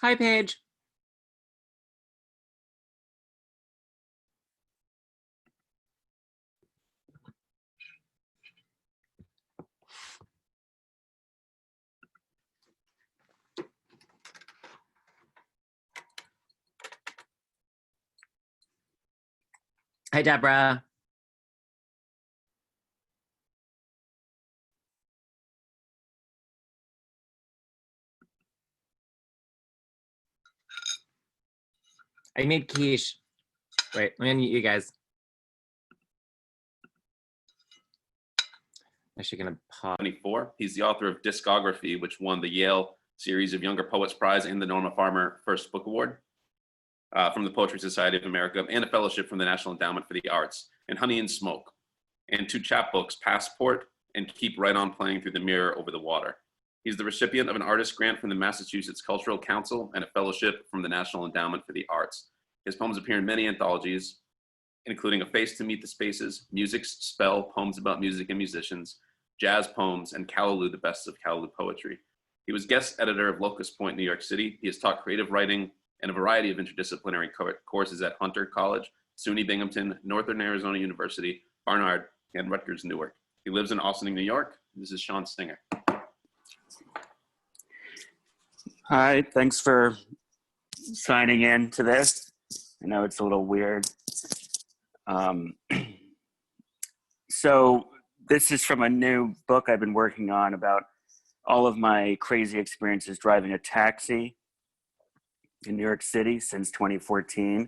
Hi, Paige. Hi, Deborah. I made quiche. Wait, let me unmute you guys. Actually gonna pause. 24. He's the author of Discography, which won the Yale Series of Younger Poets Prize and the Norma Farmer First Book Award from the Poetry Society of America, and a fellowship from the National Endowment for the Arts, and Honey and Smoke, and 2 chapbooks, Passport and Keep Right On Playing Through the Mirror Over the Water. He's the recipient of an artist grant from the Massachusetts Cultural Council and a fellowship from the National Endowment for the Arts. His poems appear in many anthologies, including A Face to Meet the Spaces, Music's Spell, Poems About Music and Musicians, Jazz Poems, and Callaloo, the Best of Callaloo Poetry. He was guest editor of Locust Point, New York City. He has taught creative writing and a variety of interdisciplinary courses at Hunter College, SUNY Binghamton, Northern Arizona University, Barnard, and Rutgers Newark. He lives in Austin, New York. This is Sean Stinger. Hi, thanks for signing in to this. I know it's a little weird. So this is from a new book I've been working on about all of my crazy experiences driving a taxi in New York City since 2014,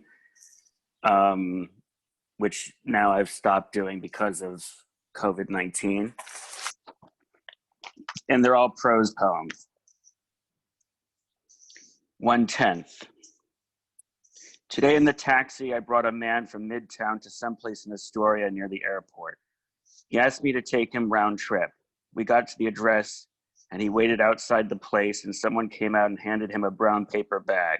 which now I've stopped doing because of COVID-19. And they're all prose poems. 1/10. Today in the taxi, I brought a man from Midtown to someplace in Astoria near the airport. He asked me to take him round trip. We got to the address and he waited outside the place, and someone came out and handed him a brown paper bag.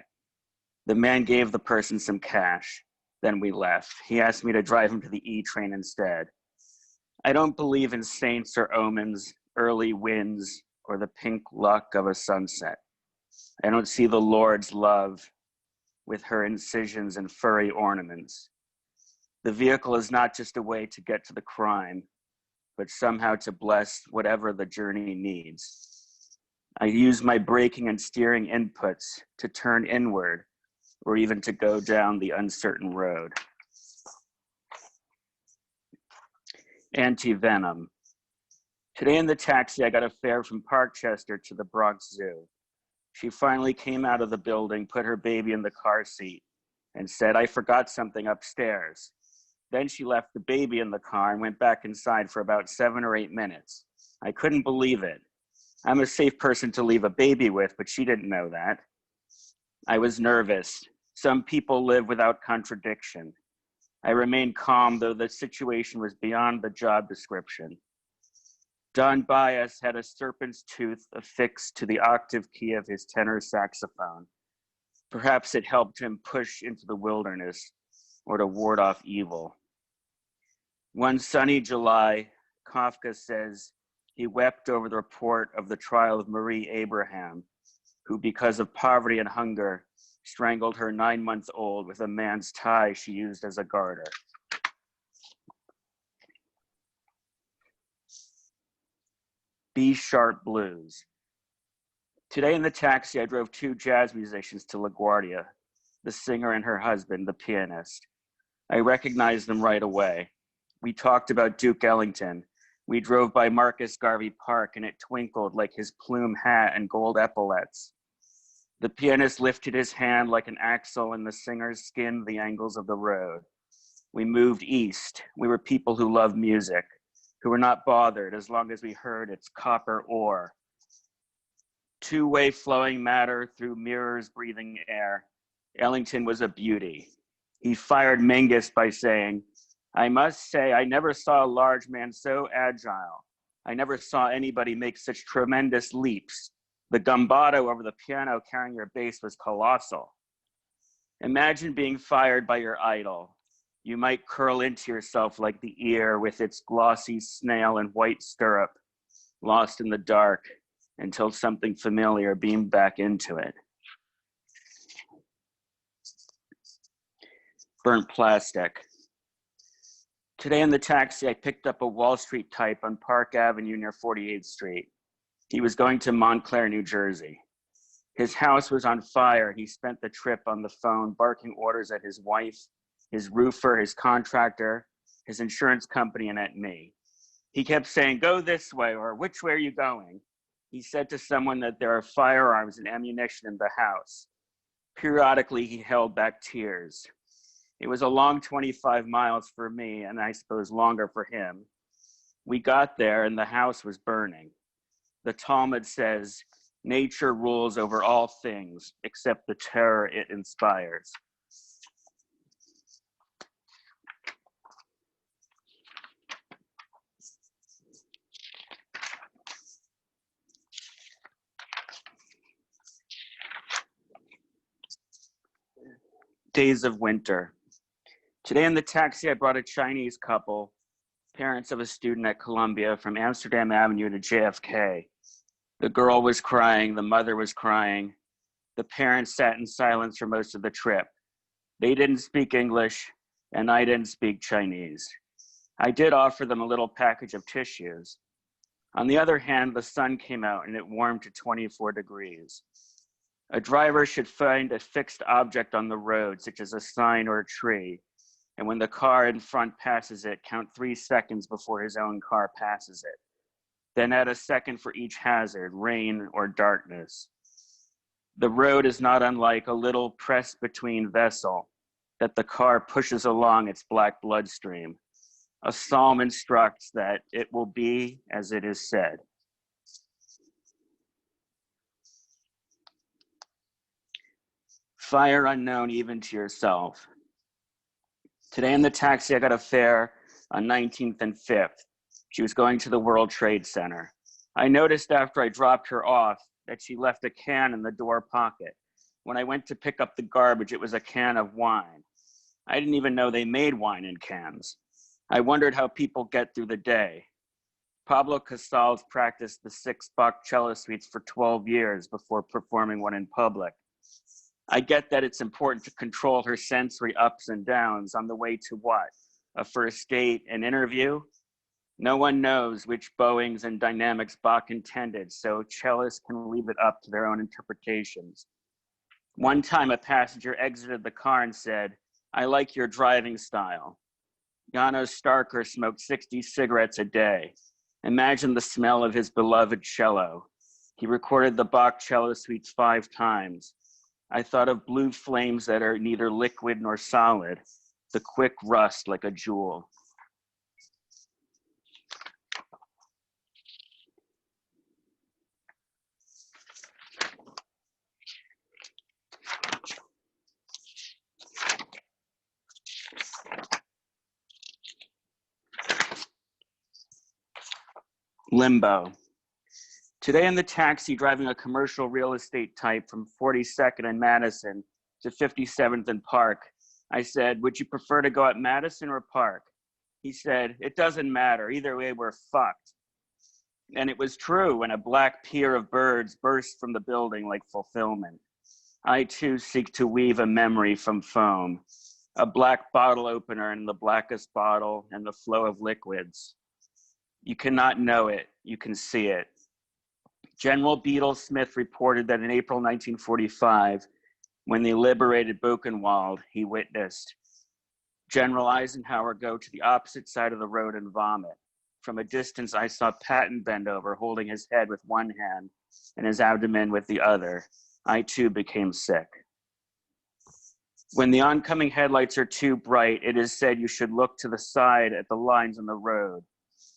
The man gave the person some cash. Then we left. He asked me to drive him to the E train instead. I don't believe in saints or omens, early winds, or the pink luck of a sunset. I don't see the Lord's love with her incisions and furry ornaments. The vehicle is not just a way to get to the crime, but somehow to bless whatever the journey needs. I use my braking and steering inputs to turn inward or even to go down the uncertain road. Anti-venom. Today in the taxi, I got a fare from Parkchester to the Bronx Zoo. She finally came out of the building, put her baby in the car seat, and said, "I forgot something upstairs." Then she left the baby in the car and went back inside for about 7 or 8 minutes. I couldn't believe it. I'm a safe person to leave a baby with, but she didn't know that. I was nervous. Some people live without contradiction. I remained calm, though the situation was beyond the job description. Don Bias had a serpent's tooth affixed to the octave key of his tenor saxophone. Perhaps it helped him push into the wilderness or to ward off evil. One sunny July, Kafka says he wept over the report of the trial of Marie Abraham, who, because of poverty and hunger, strangled her 9-month-old with a man's tie she used as a garter. B-sharp blues. Today in the taxi, I drove 2 jazz musicians to LaGuardia, the singer and her husband, the pianist. I recognized them right away. We talked about Duke Ellington. We drove by Marcus Garvey Park and it twinkled like his plume hat and gold epaulets. The pianist lifted his hand like an axle and the singers skinned the angles of the road. We moved east. We were people who loved music, who were not bothered as long as we heard its copper ore. Two-way flowing matter through mirrors breathing air. Ellington was a beauty. He fired Mingus by saying, "I must say I never saw a large man so agile. I never saw anybody make such tremendous leaps. The gumbato over the piano carrying your bass was colossal." Imagine being fired by your idol. You might curl into yourself like the ear with its glossy snail and white stirrup, lost in the dark until something familiar beamed back into it. burnt plastic. Today in the taxi, I picked up a Wall Street type on Park Avenue near 48th Street. He was going to Montclair, New Jersey. His house was on fire. He spent the trip on the phone, barking orders at his wife, his roofer, his contractor, his insurance company, and at me. He kept saying, "Go this way," or "Which way are you going?" He said to someone that there are firearms and ammunition in the house. Periodically, he held back tears. It was a long 25 miles for me, and I suppose longer for him. We got there, and the house was burning. The Talmud says, nature rules over all things except the terror it inspires. Days of winter. Today in the taxi, I brought a Chinese couple, parents of a student at Columbia, from Amsterdam Avenue to JFK. The girl was crying, the mother was crying. The parents sat in silence for most of the trip. They didn't speak English, and I didn't speak Chinese. I did offer them a little package of tissues. On the other hand, the sun came out and it warmed to 24 degrees. A driver should find a fixed object on the road, such as a sign or a tree, and when the car in front passes it, count 3 seconds before his own car passes it. Then add a second for each hazard, rain or darkness. The road is not unlike a little press-between vessel that the car pushes along its black bloodstream. A psalm instructs that it will be as it is said. Fire unknown even to yourself. Today in the taxi, I got a fare on 19th and 5th. She was going to the World Trade Center. I noticed after I dropped her off that she left a can in the door pocket. When I went to pick up the garbage, it was a can of wine. I didn't even know they made wine in cans. I wondered how people get through the day. Pablo Casals practiced the 6 Bach cello suites for 12 years before performing one in public. I get that it's important to control her sensory ups and downs on the way to what? A first date, an interview? No one knows which bowings and dynamics Bach intended, so cellists can leave it up to their own interpretations. One time a passenger exited the car and said, "I like your driving style." Janos Starker smoked 60 cigarettes a day. Imagine the smell of his beloved cello. He recorded the Bach cello suites 5 times. I thought of blue flames that are neither liquid nor solid, the quick rust like a jewel. Limbo. Today in the taxi, driving a commercial real estate type from 42nd and Madison to 57th and Park, I said, "Would you prefer to go at Madison or Park?" He said, "It doesn't matter. Either way, we're fucked." And it was true when a black pier of birds burst from the building like fulfillment. I too seek to weave a memory from foam, a black bottle opener in the blackest bottle and the flow of liquids. You cannot know it, you can see it. General Beadle Smith reported that in April 1945, when they liberated Buchenwald, he witnessed General Eisenhower go to the opposite side of the road and vomit. From a distance, I saw Patton bend over, holding his head with one hand and his abdomen with the other. I too became sick. When the oncoming headlights are too bright, it is said you should look to the side at the lines on the road.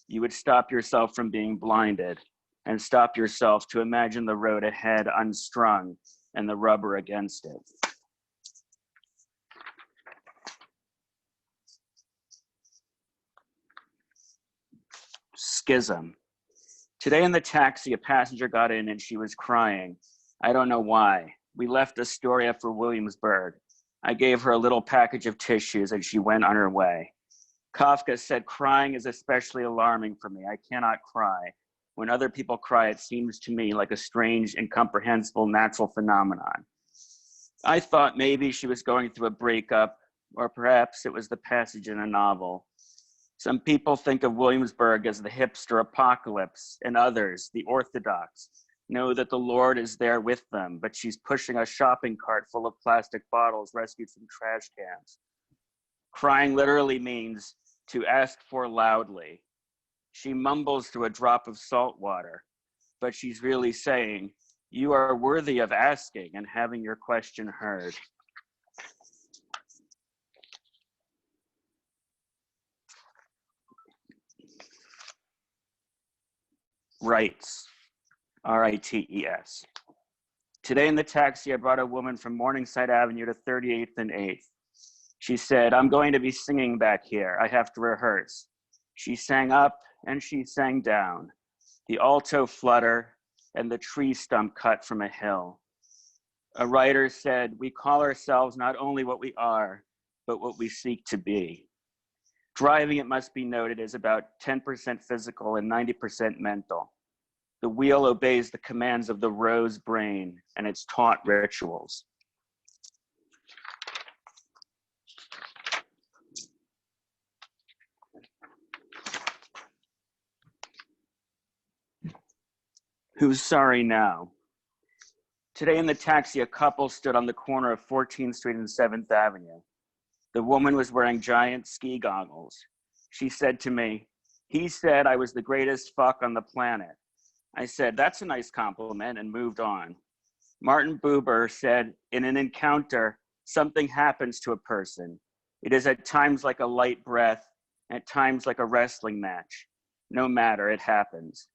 You would stop yourself from being blinded and stop yourself to imagine the road ahead unstrung and the rubber against it. Schism. Today in the taxi, a passenger got in and she was crying. I don't know why. We left Astoria for Williamsburg. I gave her a little package of tissues and she went on her way. Kafka said, "Crying is especially alarming for me. I cannot cry. When other people cry, it seems to me like a strange, incomprehensible natural phenomenon." I thought maybe she was going through a breakup, or perhaps it was the passage in a novel. Some people think of Williamsburg as the hipster apocalypse, and others, the orthodox, know that the Lord is there with them, but she's pushing a shopping cart full of plastic bottles rescued from trash cans. Crying literally means to ask for loudly. She mumbles through a drop of salt water, but she's really saying, you are worthy of asking and having your question heard. Rights, R-I-T-E-S. Today in the taxi, I brought a woman from Morningside Avenue to 38th and 8th. She said, I'm going to be singing back here. I have to rehearse. She sang up and she sang down. The alto flutter and the tree stump cut from a hill. A writer said, we call ourselves not only what we are, but what we seek to be. Driving, it must be noted, is about 10% physical and 90% mental. The wheel obeys the commands of the rose brain and its taught rituals. Who's sorry now? Today in the taxi, a couple stood on the corner of 14th Street and 7th Avenue. The woman was wearing giant ski goggles. She said to me, he said I was the greatest fuck on the planet. I said, that's a nice compliment, and moved on. Martin Buber said, in an encounter, something happens to a person. It is at times like a light breath, at times like a wrestling match. No matter, it happens.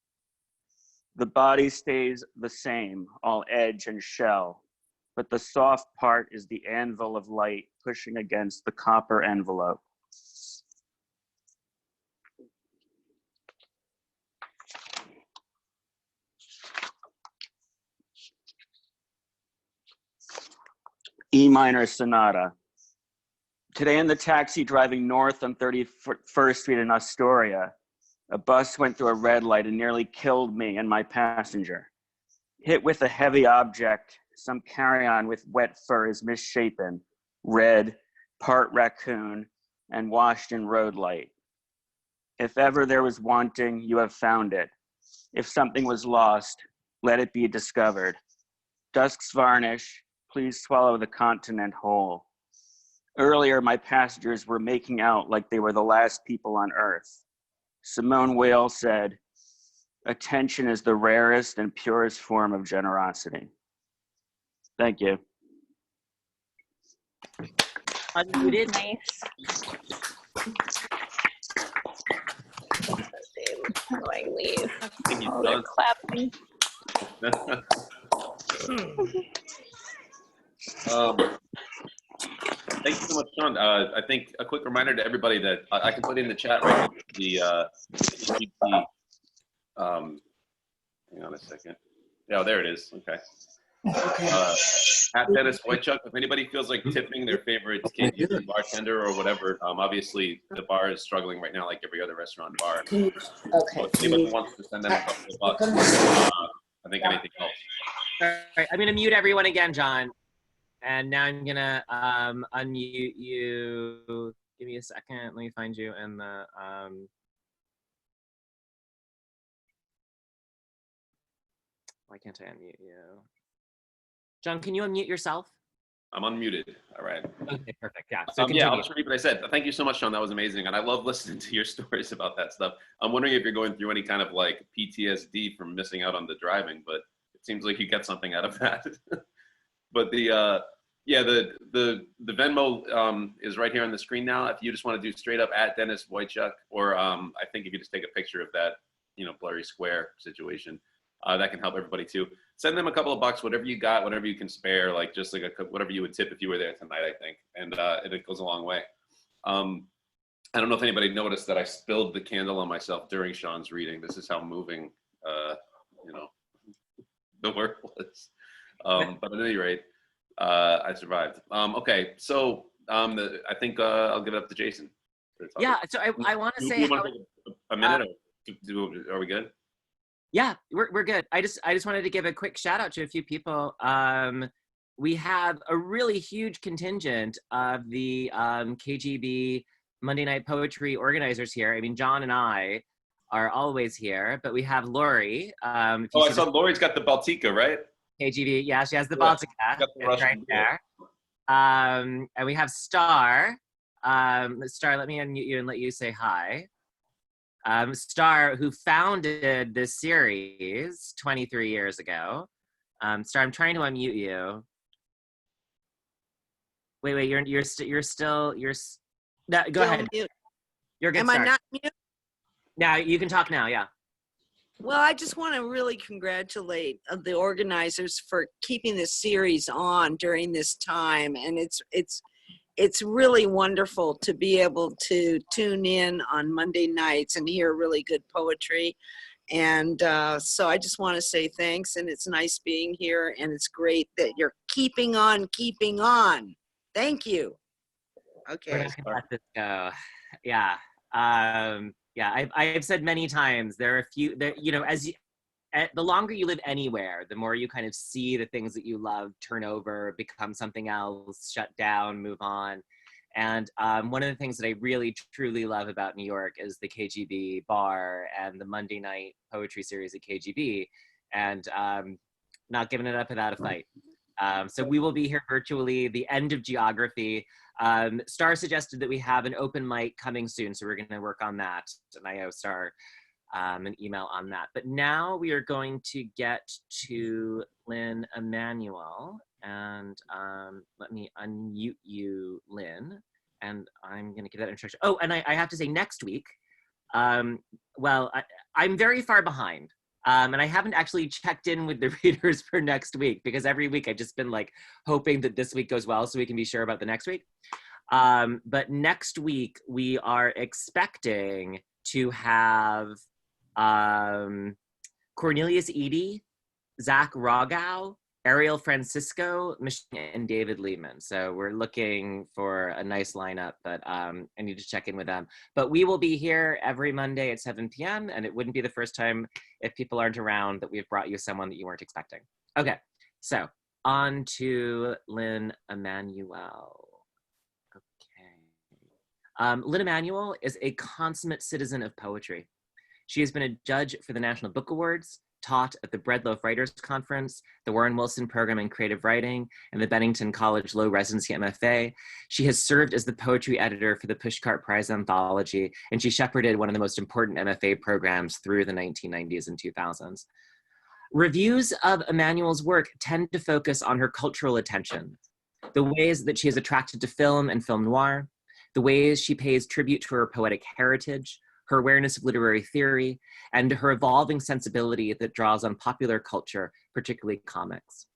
The body stays the same, all edge and shell, but the soft part is the anvil of light pushing against the copper envelope. E minor sonata. Today in the taxi driving north on 31st Street in Astoria, a bus went through a red light and nearly killed me and my passenger. Hit with a heavy object, some carry-on with wet fur is misshapen, red, part raccoon, and washed in road light. If ever there was wanting, you have found it. If something was lost, let it be discovered. Dusk's varnish, please swallow the continent whole. Earlier, my passengers were making out like they were the last people on earth. Simone Weil said, attention is the rarest and purest form of generosity. Thank you. Unmuted. Nice. How do I leave? I think you've Oh, they're done. clapping. Thank you so much, Sean. I think a quick reminder to everybody that I can put in the chat right now, the hang on a second. Yeah, there it is. Okay. At Dennis Wojciech, if anybody feels like tipping their favorite KGB bartender or whatever, obviously the bar is struggling right now, like every other restaurant bar. Okay. So if anybody wants to send them a couple of bucks, I think anything helps. All right, I'm gonna mute everyone again, John. And now I'm gonna unmute you. Give me a second. Let me find you in the why can't I unmute you? John, can you unmute yourself? I'm unmuted. All right. Okay, perfect. Yeah. So Yeah, I'll just repeat what I said. Thank you so much, Sean. That was amazing. And I love listening to your stories about that stuff. I'm wondering if you're going through any kind of like PTSD from missing out on the driving, but it seems like you get something out of that. But the Venmo is right here on the screen now. If you just want to do straight up at Dennis Wojciech, or I think if you just take a picture of that, blurry square situation, that can help everybody too. Send them a couple of bucks, whatever you got, whatever you can spare, like just like whatever you would tip if you were there tonight, I think, and it goes a long way. I don't know if anybody noticed that I spilled the candle on myself during Sean's reading. This is how moving, the work was. But at any rate, I survived. Okay, so I think I'll give it up to Jason. Yeah, so I want to say a minute. Are we good? Yeah, we're good. I just wanted to give a quick shout out to a few people. we have a really huge contingent of the KGB Monday Night Poetry organizers here. I mean, John and I are always here, but we have Lori. If you Oh, I see saw Lori's got the Baltica, right? KGB, yeah, she has the Yes, Baltica. got the It's right Russian there. And we have Star. Star, let me unmute you and let you say hi. Star, who founded this series 23 years ago. Star, I'm trying to unmute you. Wait, you're still no, go ahead. Mute. You're good. Am Star. I not mute? Now you can talk now. Yeah. Well, I just want to really congratulate the organizers for keeping this series on during this time, and it's really wonderful to be able to tune in on Monday nights and hear really good poetry. And so I just want to say thanks, and it's nice being here, and it's great that you're keeping on. Thank you. Okay. We're not gonna let this go. Yeah. Yeah. I've said many times there are a few that, you know, the longer you live anywhere, the more you kind of see the things that you love turn over, become something else, shut down, move on. And one of the things that I really truly love about New York is the KGB bar and the Monday night poetry series at KGB, and not giving it up without a fight. So we will be here virtually, the end of geography. Star suggested that we have an open mic coming soon, so we're going to work on that. And I owe Star an email on that. But now we are going to get to Lynn Emanuel. And let me unmute you, Lynn. And I'm going to give that introduction. Oh, and I have to say, next week, well, I'm very far behind. And I haven't actually checked in with the readers for next week, because every week I've just been like hoping that this week goes well so we can be sure about the next week. But next week we are expecting to have Cornelius Eady, Zach Rogau, Ariel Francisco, Michigan, and David Lehman. So we're looking for a nice lineup, but I need to check in with them. But we will be here every Monday at 7 p.m. And it wouldn't be the first time, if people aren't around, that we've brought you someone that you weren't expecting. Okay, so on to Lynn Emanuel. Okay. Lynn Emanuel is a consummate citizen of poetry. She has been a judge for the National Book Awards, taught at the Breadloaf Writers Conference, the Warren Wilson Program in Creative Writing, and the Bennington College Low Residency MFA. She has served as the poetry editor for the Pushcart Prize Anthology, and she shepherded one of the most important MFA programs through the 1990s and 2000s. Reviews of Emanuel's work tend to focus on her cultural attention, the ways that she is attracted to film and film noir, the ways she pays tribute to her poetic heritage, her awareness of literary theory, and her evolving sensibility that draws on popular culture, particularly comics.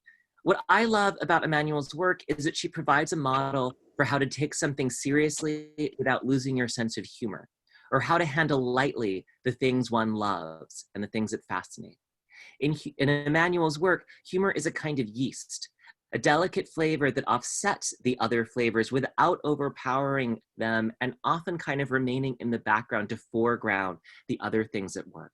What I love about Emanuel's work is that she provides a model for how to take something seriously without losing your sense of humor, or how to handle lightly the things one loves and the things that fascinate. In Emanuel's work, humor is a kind of yeast, a delicate flavor that offsets the other flavors without overpowering them, and often kind of remaining in the background to foreground the other things at work.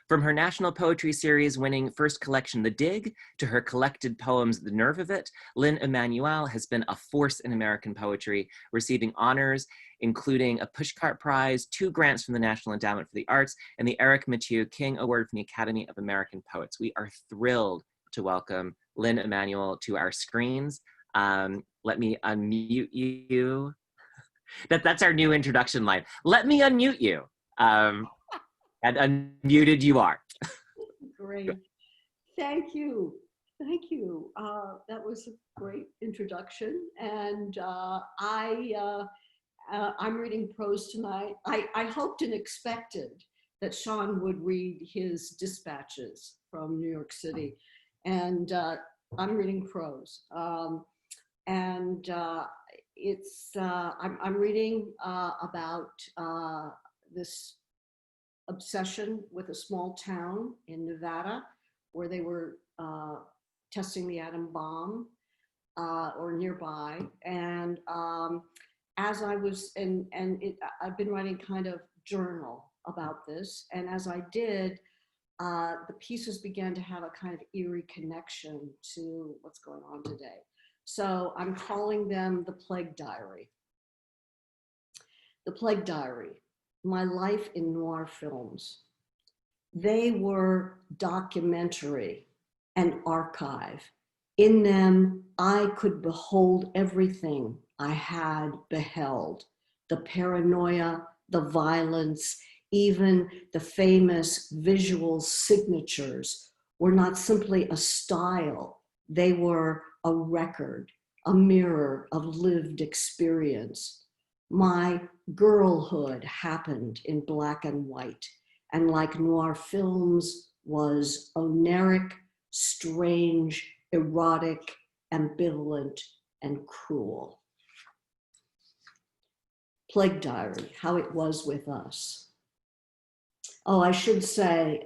From her National Poetry Series winning first collection, The Dig, to her collected poems, The Nerve of It, Lynn Emanuel has been a force in American poetry, receiving honors, including a Pushcart Prize, 2 grants from the National Endowment for the Arts, and the Eric Mathieu King Award from the Academy of American Poets. We are thrilled to welcome Lynn Emanuel to our screens. Let me unmute you. That's our new introduction line. Let me unmute you. And unmuted you are. Great. Thank you. Thank you. That was a great introduction. And I'm reading prose tonight. I hoped and expected that Sean would read his dispatches from New York City. And I'm reading prose. I'm reading about this obsession with a small town in Nevada where they were testing the atom bomb or nearby. And as I was, I've been writing kind of journal about this. And as I did, the pieces began to have a kind of eerie connection to what's going on today. So I'm calling them the Plague Diary. The Plague Diary, my life in noir films. They were documentary and archive. In them, I could behold everything I had beheld, the paranoia, the violence, even the famous visual signatures were not simply a style, they were a record, a mirror of lived experience. My girlhood happened in black and white, and like noir films was oniric, strange, erotic, ambivalent, and cruel. Plague Diary, how it was with us. Oh, I should say,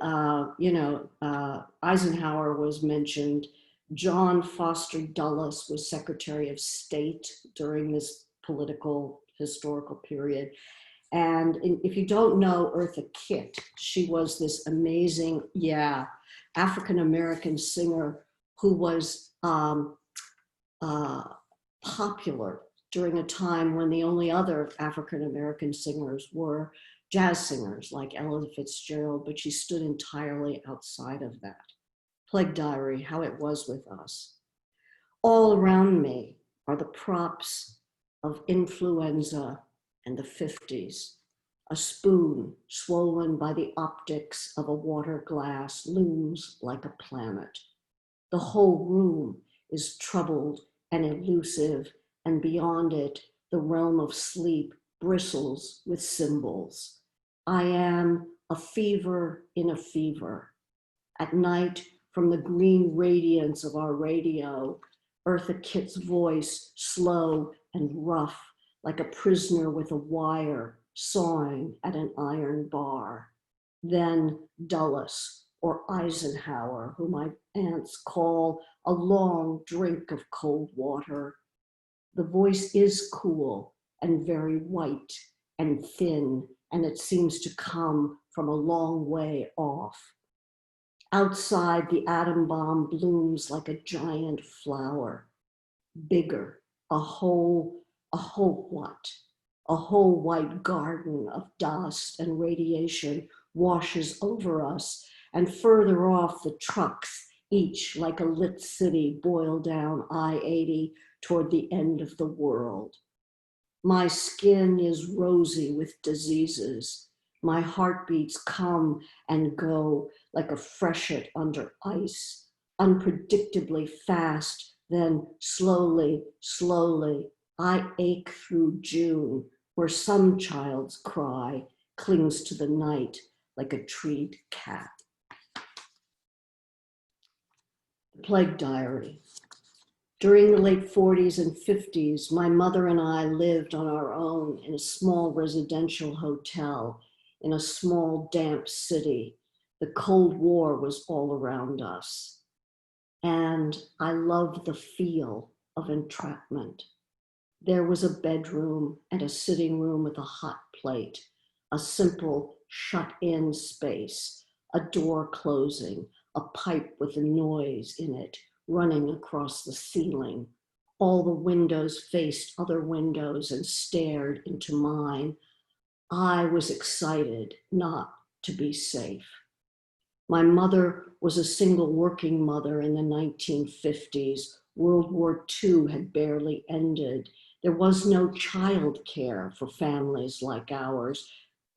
Eisenhower was mentioned. John Foster Dulles was Secretary of State during this political historical period. And if you don't know Eartha Kitt, she was this amazing, African-American singer who was popular during a time when the only other African-American singers were jazz singers like Ella Fitzgerald, but she stood entirely outside of that. Plague Diary, how it was with us. All around me are the props of influenza and the 50s. A spoon swollen by the optics of a water glass looms like a planet. The whole room is troubled and elusive, and beyond it, the realm of sleep bristles with symbols. I am a fever in a fever. At night, from the green radiance of our radio, Eartha Kitt's voice, slow and rough, like a prisoner with a wire sawing at an iron bar. Then Dulles, or Eisenhower, who my aunts call a long drink of cold water. The voice is cool and very white and thin, and it seems to come from a long way off. Outside, the atom bomb blooms like a giant flower, bigger, a whole what? A whole white garden of dust and radiation washes over us, and further off the trucks, each like a lit city, boil down I-80 toward the end of the world. My skin is rosy with diseases. My heartbeats come and go like a freshet under ice, unpredictably fast, then slowly, slowly, I ache through June, where some child's cry clings to the night like a treed cat. The Plague Diary. During the late 40s and 50s, my mother and I lived on our own in a small residential hotel in a small, damp city. The Cold War was all around us. And I loved the feel of entrapment. There was a bedroom and a sitting room with a hot plate, a simple shut-in space, a door closing, a pipe with a noise in it running across the ceiling. All the windows faced other windows and stared into mine. I was excited not to be safe. My mother was a single working mother in the 1950s. World War II had barely ended. There was no child care for families like ours.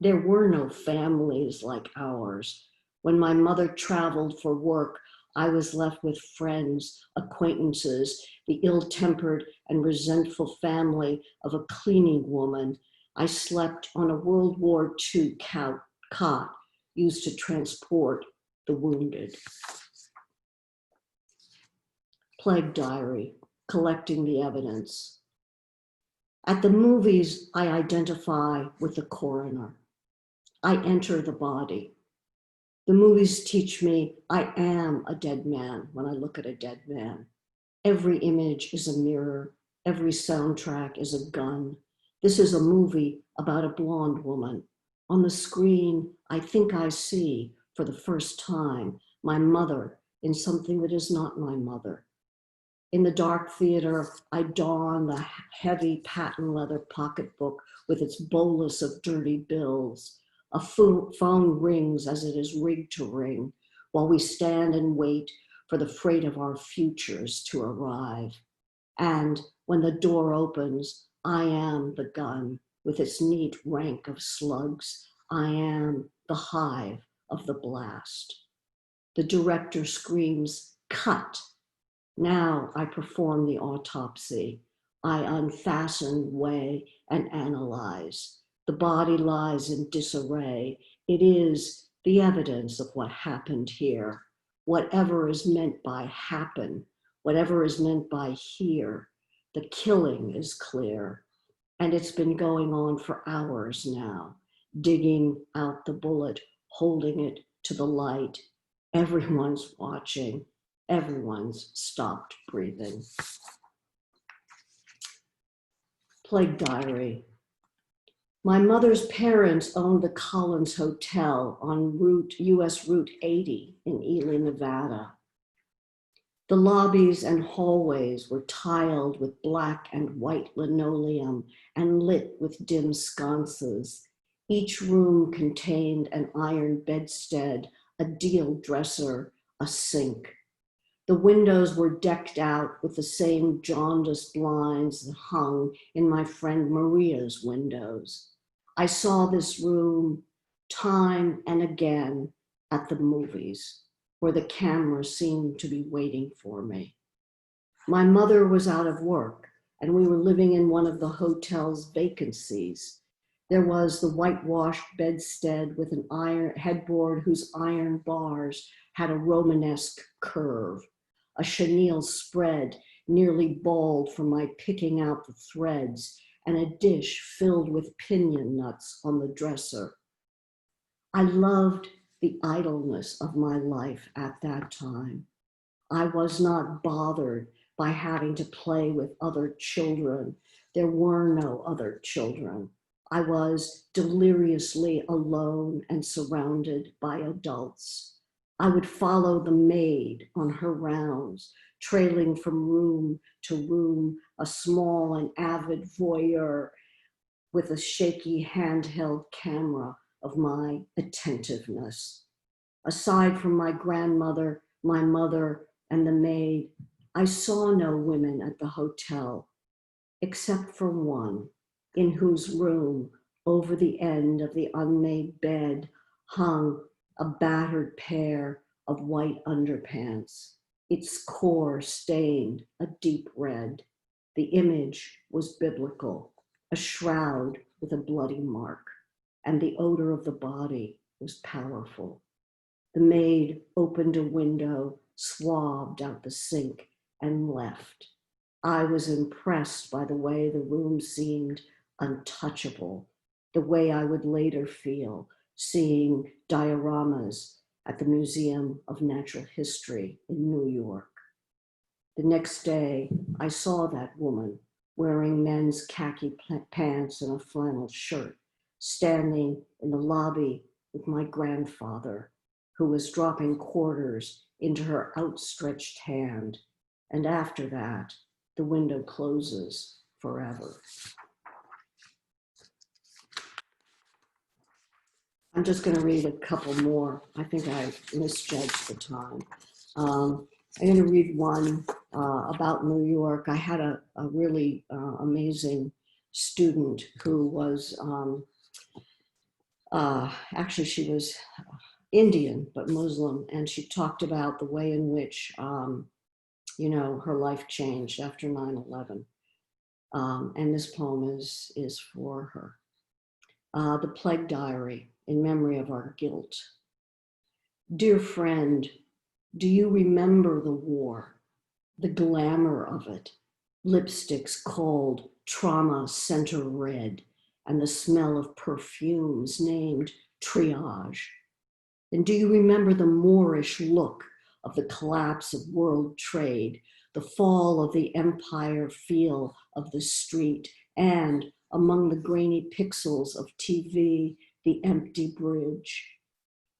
There were no families like ours. When my mother traveled for work, I was left with friends, acquaintances, the ill-tempered and resentful family of a cleaning woman. I slept on a World War II cot used to transport the wounded. Plague Diary, collecting the evidence. At the movies, I identify with the coroner. I enter the body. The movies teach me I am a dead man when I look at a dead man. Every image is a mirror. Every soundtrack is a gun. This is a movie about a blonde woman. On the screen, I think I see, for the first time, my mother in something that is not my mother. In the dark theater, I don the heavy patent leather pocketbook with its bolus of dirty bills. A phone rings as it is rigged to ring, while we stand and wait for the freight of our futures to arrive. And when the door opens, I am the gun with its neat rank of slugs. I am the hive of the blast. The director screams, "Cut." Now I perform the autopsy. I unfasten, weigh, and analyze. The body lies in disarray. It is the evidence of what happened here. Whatever is meant by happen, whatever is meant by here, the killing is clear. And it's been going on for hours now, digging out the bullet, holding it to the light. Everyone's watching. Everyone's stopped breathing. Plague Diary. My mother's parents owned the Collins Hotel on US Route 80 in Ely, Nevada. The lobbies and hallways were tiled with black and white linoleum and lit with dim sconces. Each room contained an iron bedstead, a deal dresser, a sink. The windows were decked out with the same jaundiced blinds that hung in my friend Maria's windows. I saw this room time and again at the movies, where the camera seemed to be waiting for me. My mother was out of work, and we were living in one of the hotel's vacancies. There was the whitewashed bedstead with an iron headboard whose iron bars had a Romanesque curve. A chenille spread nearly bald from my picking out the threads, and a dish filled with piñon nuts on the dresser. I loved the idleness of my life at that time. I was not bothered by having to play with other children. There were no other children. I was deliriously alone and surrounded by adults. I would follow the maid on her rounds, trailing from room to room, a small and avid voyeur with a shaky handheld camera of my attentiveness. Aside from my grandmother, my mother, and the maid, I saw no women at the hotel, except for one, in whose room, over the end of the unmade bed, hung a battered pair of white underpants, its core stained a deep red. The image was biblical, a shroud with a bloody mark, and the odor of the body was powerful. The maid opened a window, swabbed out the sink, and left. I was impressed by the way the room seemed untouchable, the way I would later feel seeing dioramas at the Museum of Natural History in New York. The next day, I saw that woman wearing men's khaki pants and a flannel shirt, standing in the lobby with my grandfather, who was dropping quarters into her outstretched hand. And after that, the window closes forever. I'm just going to read a couple more. I think I misjudged the time. I'm going to read one about New York. I had a really amazing student who was, actually she was Indian, but Muslim, and she talked about the way in which, her life changed after 9/11. And this poem is for her. The Plague Diary, in memory of our guilt. Dear friend, do you remember the war, the glamour of it, lipsticks called Trauma Center Red, and the smell of perfumes named Triage? And do you remember the Moorish look of the collapse of world trade, the fall of the empire feel of the street, and among the grainy pixels of TV, the empty bridge?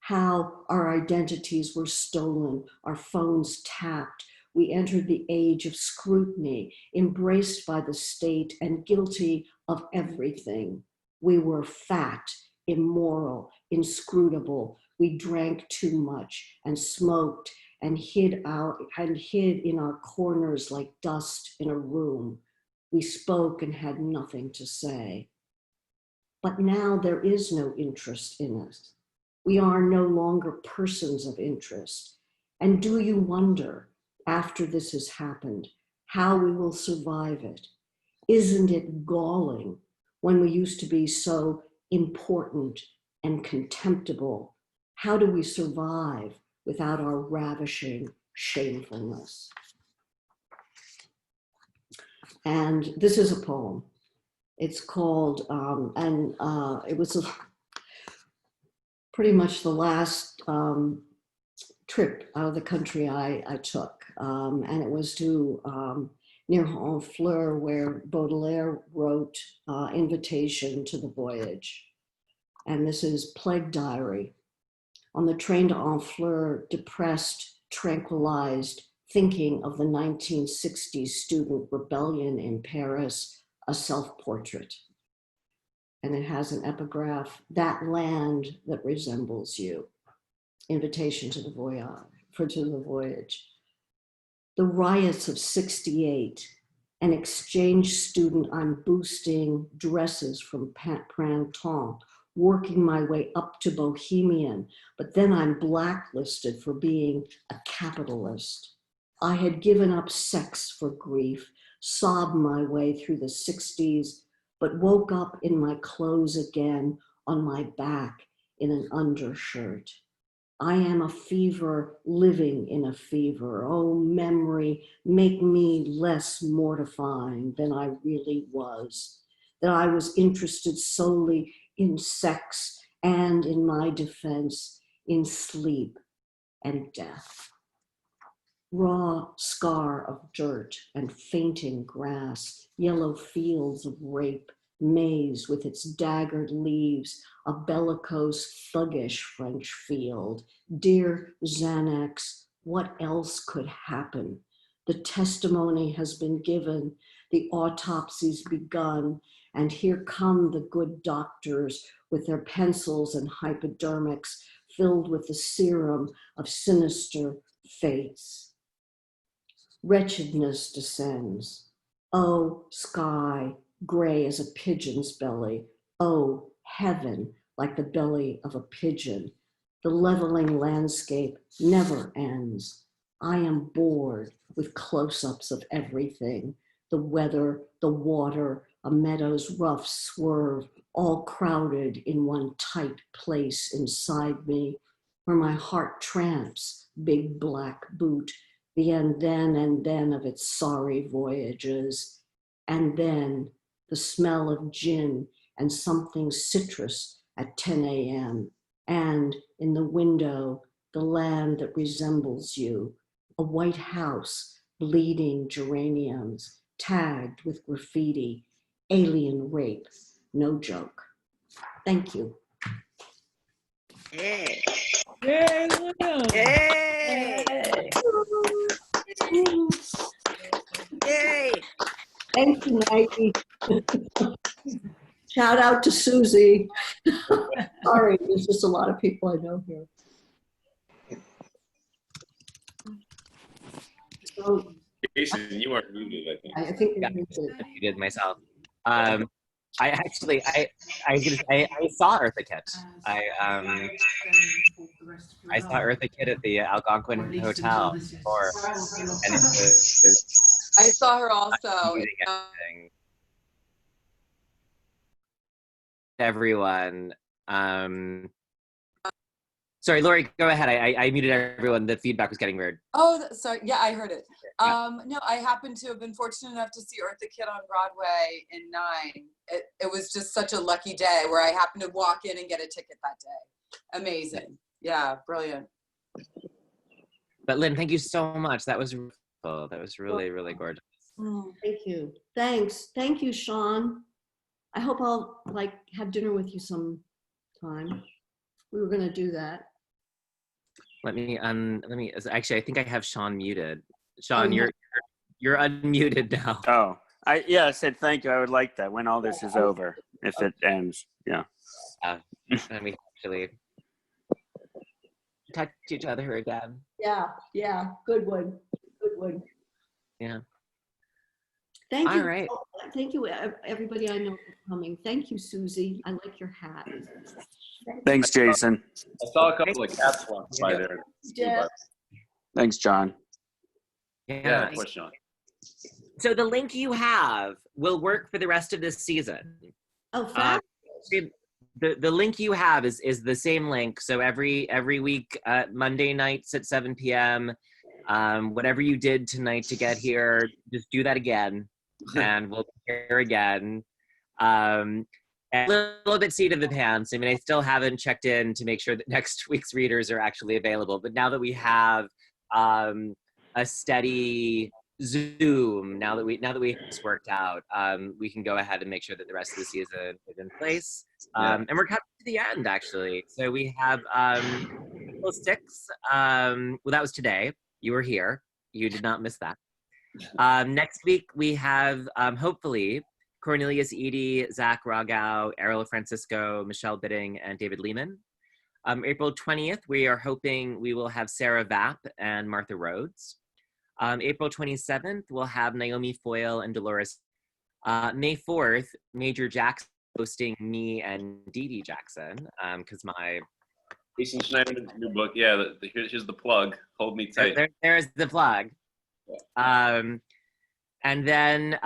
how our identities were stolen, our phones tapped. We entered the age of scrutiny, embraced by the state and guilty of everything. We were fat, immoral, inscrutable. We drank too much and smoked and hid in our corners like dust in a room. We spoke and had nothing to say. But now there is no interest in us. We are no longer persons of interest. And do you wonder, after this has happened, how we will survive it? Isn't it galling when we used to be so important and contemptible? How do we survive without our ravishing shamefulness? And this is a poem. It's called, it was pretty much the last trip out of the country I took. And it was to near Honfleur, where Baudelaire wrote Invitation to the Voyage. And this is Plague Diary. On the train to Honfleur, depressed, tranquilized, thinking of the 1960s student rebellion in Paris, a self-portrait. And it has an epigraph, that land that resembles you. Invitation to the voyage. The riots of 68, an exchange student, I'm boosting dresses from Printemps, working my way up to Bohemian, but then I'm blacklisted for being a capitalist. I had given up sex for grief, sobbed my way through the 60s, but woke up in my clothes again on my back in an undershirt. I am a fever living in a fever. Oh, memory, make me less mortifying than I really was. That I was interested solely in sex and, in my defense, in sleep and death. Raw scar of dirt and fainting grass, yellow fields of rape, maize with its daggered leaves, a bellicose, thuggish French field. Dear Xanax, what else could happen? The testimony has been given, the autopsy's begun, and here come the good doctors with their pencils and hypodermics filled with the serum of sinister fates. Wretchedness descends. Oh, sky, gray as a pigeon's belly. Oh, heaven, like the belly of a pigeon. The leveling landscape never ends. I am bored with close-ups of everything. The weather, the water, a meadow's rough swerve, all crowded in one tight place inside me, where my heart tramps, big black boot, the and then of its sorry voyages, and then the smell of gin and something citrus at 10 a.m., and in the window, the land that resembles you, a white house, bleeding geraniums, tagged with graffiti, alien rape, no joke. Thank you. Yay. Yay, Lynn. Yay. Yay. Thank you, Maggie. Shout out to Susie. Sorry, there's just a lot of people I know here. So Jason, you are muted, I think. I think Yeah. we need to. I did myself. I saw Eartha Kitt. I saw Eartha Kitt at the Algonquin Hotel before, and it was I saw her also. amazing acting. Everyone. Sorry, Lori, go ahead. I muted everyone. The feedback was getting weird. Oh, sorry. Yeah, I heard it. No, I happened to have been fortunate enough to see Eartha Kitt on Broadway in '09. It was just such a lucky day where I happened to walk in and get a ticket that day. Amazing. Yeah, brilliant. But Lynn, thank you so much. That was beautiful. That was really, really gorgeous. Thank you. Thanks. Thank you, Sean. I hope I'll have dinner with you sometime. We were going to do that. let me actually, I think I have Sean muted. Sean, yeah. you're unmuted now. Oh, I said thank you. I would like that when all this is over, if it ends. Yeah. And we actually touch each other again. Yeah, good one. Good one. Yeah. Thank All you. right. Thank you, everybody I know for coming. Thank you, Susie. I like your hat. Thanks, Jason. I saw a couple of cats walk by there. Jeff. Thanks, John. Yeah, of course, Sean. So the link you have will work for the rest of this season. Oh, fabulous. The link you have is the same link. So every week, Monday nights at 7 p.m. Whatever you did tonight to get here, just do that again, and we'll be here again. And a little bit seat of the pants. I mean, I still haven't checked in to make sure that next week's readers are actually available. But now that we have a steady Zoom, now that we have this worked out, we can go ahead and make sure that the rest of the season is in place. And we're coming to the end, actually. So we have April 6th. Well, that was today. You were here. You did not miss that. Next week, we have, hopefully, Cornelius Eady, Zach Rogau, Errol Francisco, Michelle Bidding, and David Lehman. April 20th, we are hoping we will have Sarah Vapp and Martha Rhodes. April 27th, we'll have Naomi Foyle and Dolores. May 4th, Major Jackson hosting me and Dee Dee Jackson, because my... Jason Schneider's new book. Yeah, here's the plug. Hold me tight. There's the plug. And then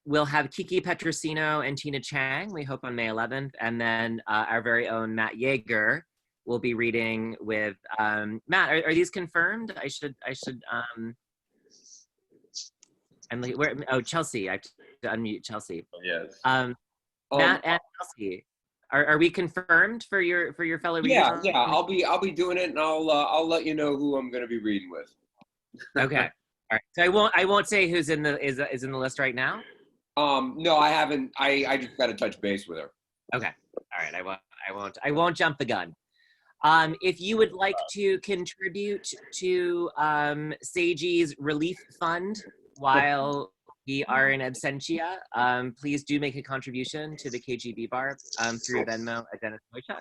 we'll have Kiki Petrosino and Tina Chang, we hope on May 11th. And then our very own Matt Yeager will be reading with, Matt, are these confirmed? I should and where, Chelsea, I have to unmute Chelsea. Yes. Matt and Chelsea, are we confirmed for your fellow readers? Yeah, I'll be doing it, and I'll let you know who I'm going to be reading with. Okay. All right. So I won't say who's in the is in the list right now. No, I haven't. I just got to touch base with her. Okay. All right. I won't jump the gun. If you would like to contribute to Seiji's relief fund while we are in absentia, please do make a contribution to the KGB bar through Venmo at Dennis Wojcik.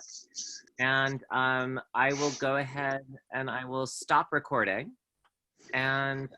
And I will go ahead and I will stop recording. And